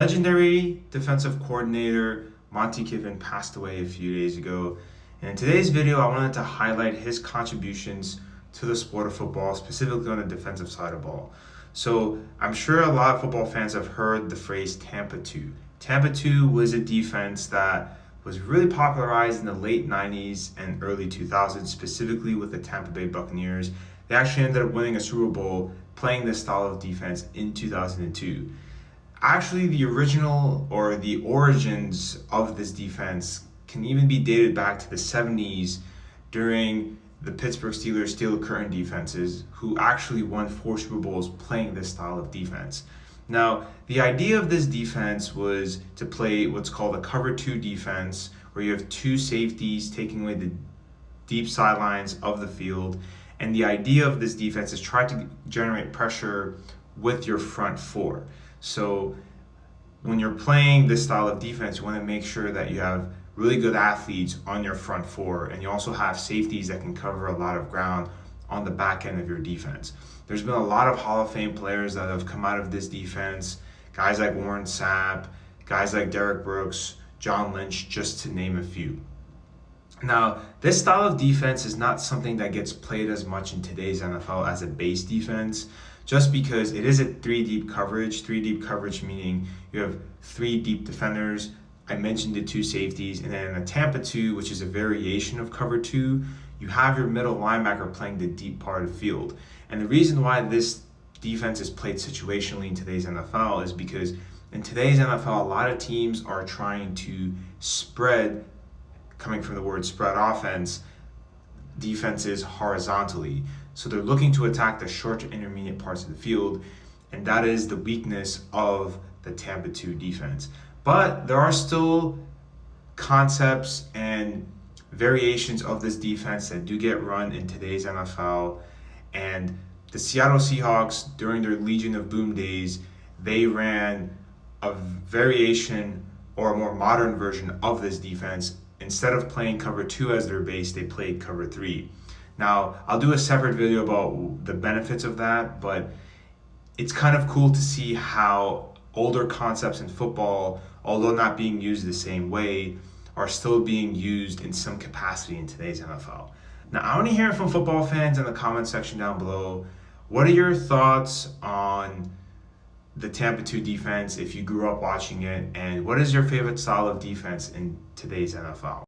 Legendary defensive coordinator Monty Kiffin passed away a few days ago. And in today's video, I wanted to highlight his contributions to the sport of football, specifically on the defensive side of ball. So I'm sure a lot of football fans have heard the phrase Tampa 2. Tampa 2 was a defense that was really popularized in the late 90s and early 2000s, specifically with the Tampa Bay Buccaneers. They actually ended up winning a Super Bowl playing this style of defense in 2002. Actually, the original or the origins of this defense can even be dated back to the 70s during the Pittsburgh Steelers Steel Curtain defenses, who actually won 4 Super Bowls playing this style of defense. Now, the idea of this defense was to play what's called a cover 2 defense, where you have two safeties taking away the deep sidelines of the field. And the idea of this defense is try to generate pressure with your front four. So when you're playing this style of defense, you want to make sure that you have really good athletes on your front four, and you also have safeties that can cover a lot of ground on the back end of your defense. There's been a lot of Hall of Fame players that have come out of this defense, guys like Warren Sapp, guys like Derrick Brooks, John Lynch, just to name a few. Now, this style of defense is not something that gets played as much in today's NFL as a base defense, just because it is a three deep coverage. Three deep coverage meaning you have three deep defenders. I mentioned the two safeties, and then in a Tampa 2, which is a variation of cover 2, you have your middle linebacker playing the deep part of the field. And the reason why this defense is played situationally in today's NFL is because in today's NFL, a lot of teams are trying to spread, coming from the word spread offense, defenses horizontally. So they're looking to attack the short to intermediate parts of the field, and that is the weakness of the Tampa 2 defense. But there are still concepts and variations of this defense that do get run in today's NFL. And the Seattle Seahawks, during their Legion of Boom days, they ran a variation or a more modern version of this defense. Instead of playing cover 2 as their base, they played cover 3. Now, I'll do a separate video about the benefits of that, but it's kind of cool to see how older concepts in football, although not being used the same way, are still being used in some capacity in today's NFL. Now, I want to hear from football fans in the comment section down below. What are your thoughts on the Tampa 2 defense if you grew up watching it, and what is your favorite style of defense in today's NFL?